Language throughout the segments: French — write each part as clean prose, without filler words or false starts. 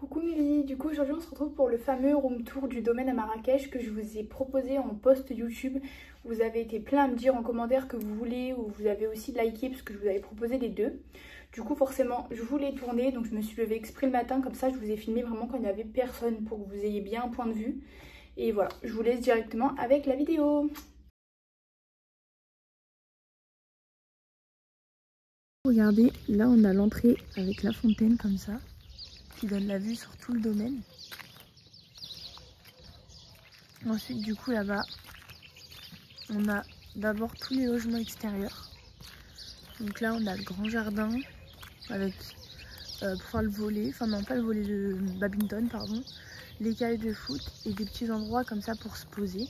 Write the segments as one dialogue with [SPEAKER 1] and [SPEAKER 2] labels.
[SPEAKER 1] Coucou Mili, du coup aujourd'hui on se retrouve pour le fameux room tour du domaine à Marrakech que je vous ai proposé en post YouTube. Vous avez été plein à me dire en commentaire que vous voulez, ou vous avez aussi liké parce que je vous avais proposé les deux. Du coup forcément je voulais tourner, donc je me suis levée exprès le matin, comme ça je vous ai filmé vraiment quand il n'y avait personne pour que vous ayez bien un point de vue. Et voilà, je vous laisse directement avec la vidéo. Regardez, là on a l'entrée avec la fontaine comme ça, qui donne la vue sur tout le domaine. Ensuite du coup là-bas, on a d'abord tous les logements extérieurs. Donc là on a le grand jardin avec pour faire le volley, enfin non pas le volley, le badminton pardon, les cailles de foot et des petits endroits comme ça pour se poser.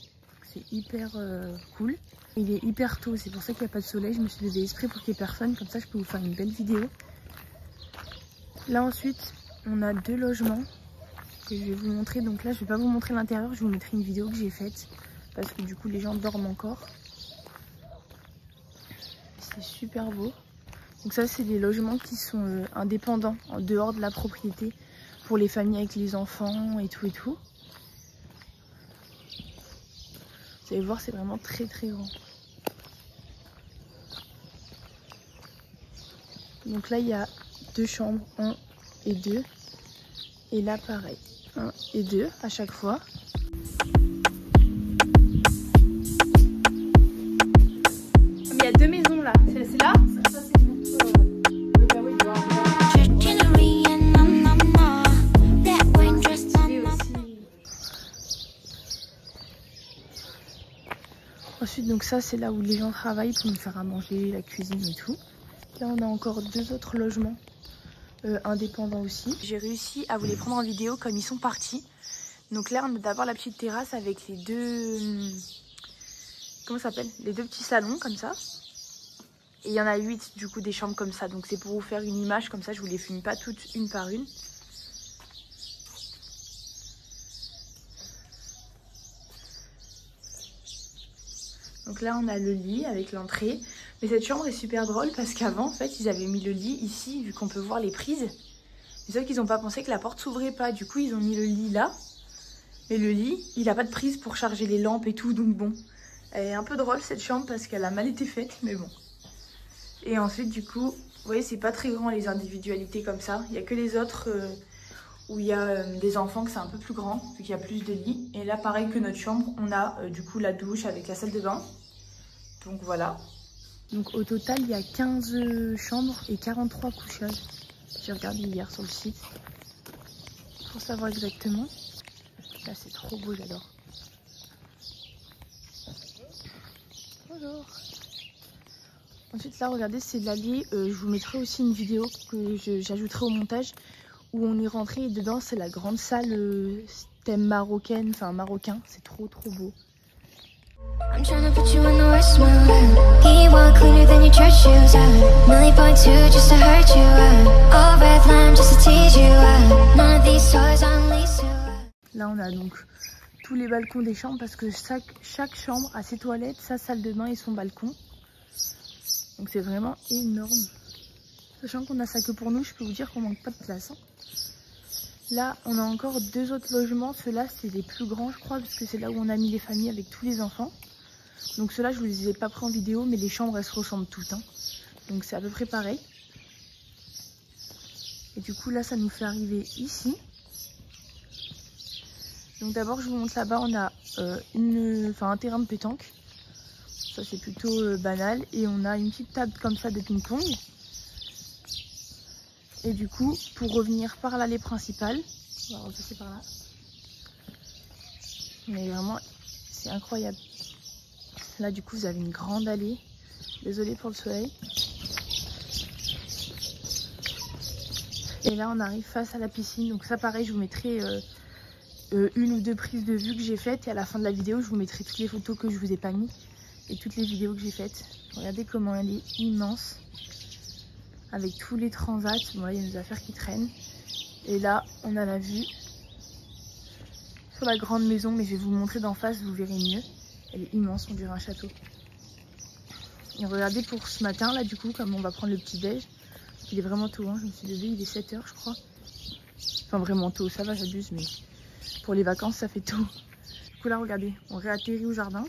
[SPEAKER 1] C'est hyper cool. Il est hyper tôt, c'est pour ça qu'il n'y a pas de soleil. Je me suis levée exprès pour qu'il n'y ait personne, comme ça je peux vous faire une belle vidéo. Là ensuite on a deux logements que je vais vous montrer. Donc là je vais pas vous montrer l'intérieur, je vous mettrai une vidéo que j'ai faite parce que du coup les gens dorment encore. C'est super beau. Donc ça c'est des logements qui sont indépendants, en dehors de la propriété, pour les familles avec les enfants et tout et tout. Vous allez voir, c'est vraiment très très grand. Donc là il y a deux chambres, 1 et 2. Et là pareil, 1 et 2 à chaque fois. Il y a deux maisons là, c'est là. Ça c'est bon. Ensuite donc ça c'est là où les gens travaillent pour nous faire à manger, la cuisine et tout. Là on a encore deux autres logements indépendants aussi. J'ai réussi à vous les prendre en vidéo comme ils sont partis. Donc là on a d'abord la petite terrasse avec les deux... Comment ça s'appelle? Les deux petits salons comme ça. Et il y en a 8 du coup des chambres comme ça. Donc c'est pour vous faire une image comme ça, je vous les filme pas toutes une par une. Donc là on a le lit avec l'entrée. Mais cette chambre est super drôle parce qu'avant en fait ils avaient mis le lit ici vu qu'on peut voir les prises. Mais sauf qu'ils n'ont pas pensé que la porte s'ouvrait pas. Du coup ils ont mis le lit là. Mais le lit il a pas de prise pour charger les lampes et tout. Donc bon, elle est un peu drôle cette chambre parce qu'elle a mal été faite. Mais bon. Et ensuite du coup, vous voyez c'est pas très grand les individualités comme ça. Il n'y a que les autres où il y a des enfants que c'est un peu plus grand vu qu'il y a plus de lits. Et là pareil que notre chambre, on a du coup la douche avec la salle de bain. Donc voilà. Donc au total, il y a 15 chambres et 43 couchages. J'ai regardé hier sur le site pour savoir exactement. Là, c'est trop beau, j'adore. Bonjour. Ensuite, là, regardez, c'est l'allée. Je vous mettrai aussi une vidéo que j'ajouterai au montage où on est rentré. Et dedans, c'est la grande salle thème marocaine, enfin marocain. C'est trop trop beau. I'm trying to put you in the worst mood. He walk cleaner than your church shoes. Millie point two just to hurt you. All red line just to tease you. None of these toys on lease. Là on a donc tous les balcons des chambres parce que chaque chambre a ses toilettes, sa salle de bain et son balcon. Donc c'est vraiment énorme. Sachant qu'on a ça que pour nous, je peux vous dire qu'on manque pas de place. Hein. Là on a encore deux autres logements. Ceux-là c'est les plus grands je crois parce que c'est là où on a mis les familles avec tous les enfants. Donc ceux-là, je vous les ai pas pris en vidéo, mais les chambres, elles se ressemblent toutes. Hein. Donc c'est à peu près pareil. Et du coup, là, ça nous fait arriver ici. Donc d'abord, je vous montre là-bas, on a un terrain de pétanque. Ça, c'est plutôt banal. Et on a une petite table comme ça de ping-pong. Et du coup, pour revenir par l'allée principale, on va repasser par là. Mais vraiment, c'est incroyable. Là du coup vous avez une grande allée. Désolée pour le soleil. Et là on arrive face à la piscine. Donc ça pareil je vous mettrai une ou deux prises de vue que j'ai faites. Et à la fin de la vidéo je vous mettrai toutes les photos que je vous ai pas mis. Et toutes les vidéos que j'ai faites. Regardez comment elle est immense. Avec tous les transats. Bon là il y a des affaires qui traînent. Et là on a la vue sur la grande maison. Mais je vais vous montrer d'en face, vous verrez mieux. Elle est immense, on dirait un château. Et regardez pour ce matin, là du coup, comme on va prendre le petit déj, il est vraiment tôt, hein, je me suis levée, il est 7 h je crois. Enfin vraiment tôt, ça va j'abuse, mais pour les vacances ça fait tôt. Du coup là regardez, on réatterrit au jardin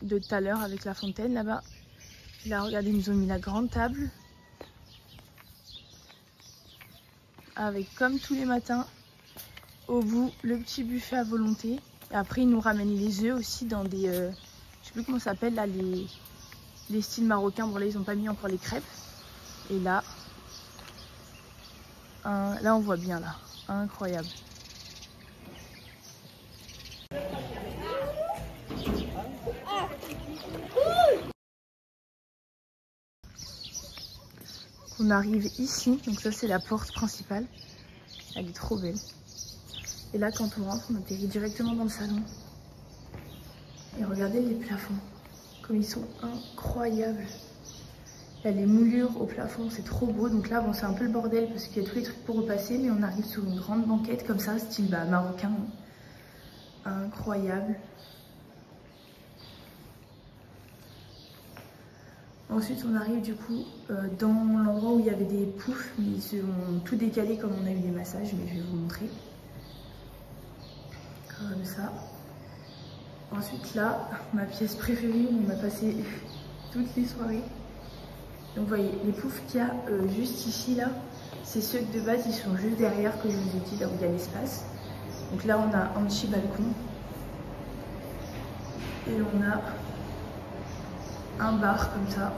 [SPEAKER 1] de tout à l'heure avec la fontaine là-bas. Là regardez, ils nous ont mis la grande table. Avec comme tous les matins, au bout, le petit buffet à volonté. Et après ils nous ramènent les œufs aussi dans des... je sais plus comment ça s'appelle là, les styles marocains. Bon là ils ont pas mis encore les crêpes. Et là, là on voit bien là, incroyable. On arrive ici, donc ça c'est la porte principale. Elle est trop belle. Et là quand on rentre, on atterrit directement dans le salon. Et regardez les plafonds, comme ils sont incroyables. Il y a les moulures au plafond, c'est trop beau. Donc là, bon, c'est un peu le bordel parce qu'il y a tous les trucs pour repasser, mais on arrive sur une grande banquette comme ça, style marocain. Incroyable. Ensuite, on arrive du coup dans l'endroit où il y avait des poufs, mais ils se ont tout décalé comme on a eu des massages, mais je vais vous montrer. Comme ça. Ensuite là, ma pièce préférée où on a passé toutes les soirées. Donc vous voyez, les poufs qu'il y a juste ici là, c'est ceux de base, ils sont juste derrière que je vous ai dit, là où il y a l'espace. Donc là on a un petit balcon. Et on a un bar comme ça.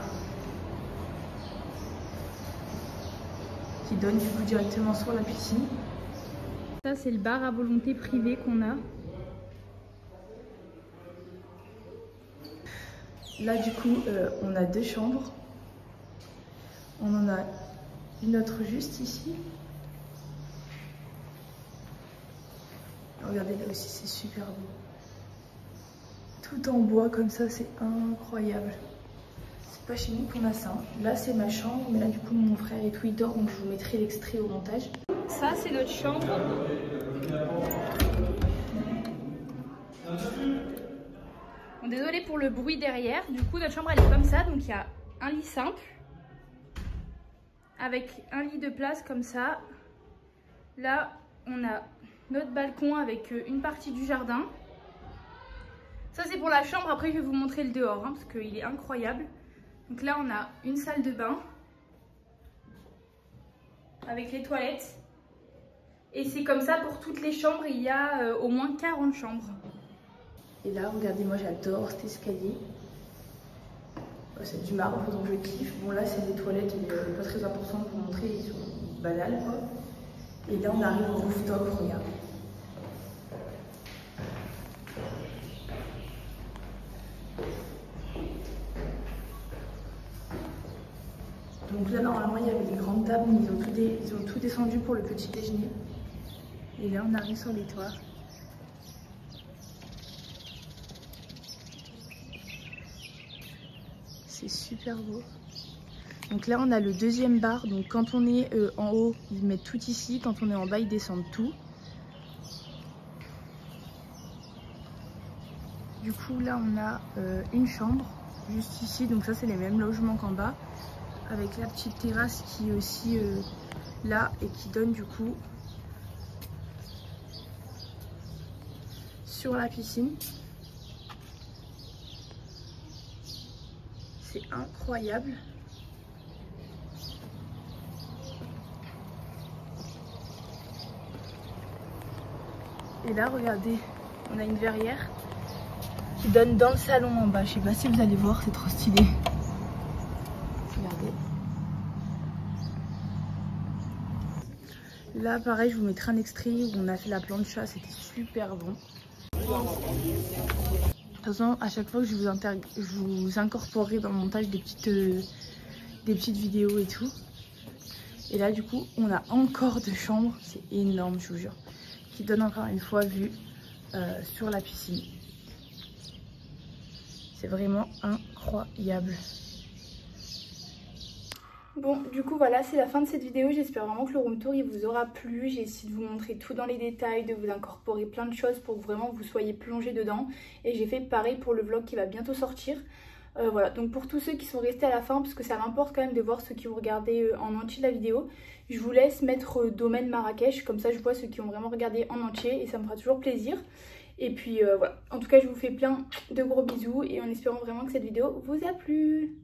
[SPEAKER 1] Qui donne du coup directement sur la piscine. Ça c'est le bar à volonté privé qu'on a. Là du coup on a 2 chambres. On en a une autre juste ici. Regardez là aussi c'est super beau. Tout en bois comme ça, c'est incroyable. C'est pas chez nous qu'on a ça. Là c'est ma chambre, mais là du coup mon frère et tout il dort, donc je vous mettrai l'extrait au montage. Ça c'est notre chambre. Bon, désolée pour le bruit derrière. Du coup notre chambre elle est comme ça, donc il y a un lit simple. Avec un lit de place comme ça. Là, on a notre balcon avec une partie du jardin. Ça, c'est pour la chambre. Après, je vais vous montrer le dehors, hein, parce qu'il est incroyable. Donc là, on a une salle de bain. Avec les toilettes. Et c'est comme ça pour toutes les chambres. Il y a au moins 40 chambres. Et là, regardez, moi, j'adore cet escalier. C'est du marbre, donc je kiffe. Bon là c'est des toilettes, mais pas très important pour montrer, ils sont banales quoi. Et là on arrive au rooftop, regardez. Donc là normalement il y avait des grandes tables, mais ils ont tout descendu pour le petit déjeuner. Et là on arrive sur les toits. C'est super beau. Donc là on a le deuxième bar, donc quand on est en haut ils mettent tout ici, quand on est en bas ils descendent tout. Du coup là on a une chambre juste ici, donc ça c'est les mêmes logements qu'en bas, avec la petite terrasse qui est aussi là et qui donne du coup sur la piscine. C'est incroyable. Et là, regardez, on a une verrière qui donne dans le salon en bas. Je sais pas si vous allez voir, c'est trop stylé. Regardez. Là, pareil, je vous mettrai un extrait où on a fait la plancha, c'était super bon. De toute façon, à chaque fois que je vous incorporerai dans le montage des petites vidéos et tout. Et là, du coup, on a encore 2 chambres. C'est énorme, je vous jure. Qui donne encore une fois vue sur la piscine. C'est vraiment incroyable. Bon, du coup, voilà, c'est la fin de cette vidéo. J'espère vraiment que le room tour, il vous aura plu. J'ai essayé de vous montrer tout dans les détails, de vous incorporer plein de choses pour que vraiment vous soyez plongé dedans. Et j'ai fait pareil pour le vlog qui va bientôt sortir.
[SPEAKER 2] Voilà, donc pour tous ceux qui sont restés à la fin, parce que ça m'importe quand même de voir ceux qui ont regardé en entier la vidéo, je vous laisse mettre domaine Marrakech, comme ça je vois ceux qui ont vraiment regardé en entier et ça me fera toujours plaisir. Et puis voilà, en tout cas je vous fais plein de gros bisous et en espérant vraiment que cette vidéo vous a plu.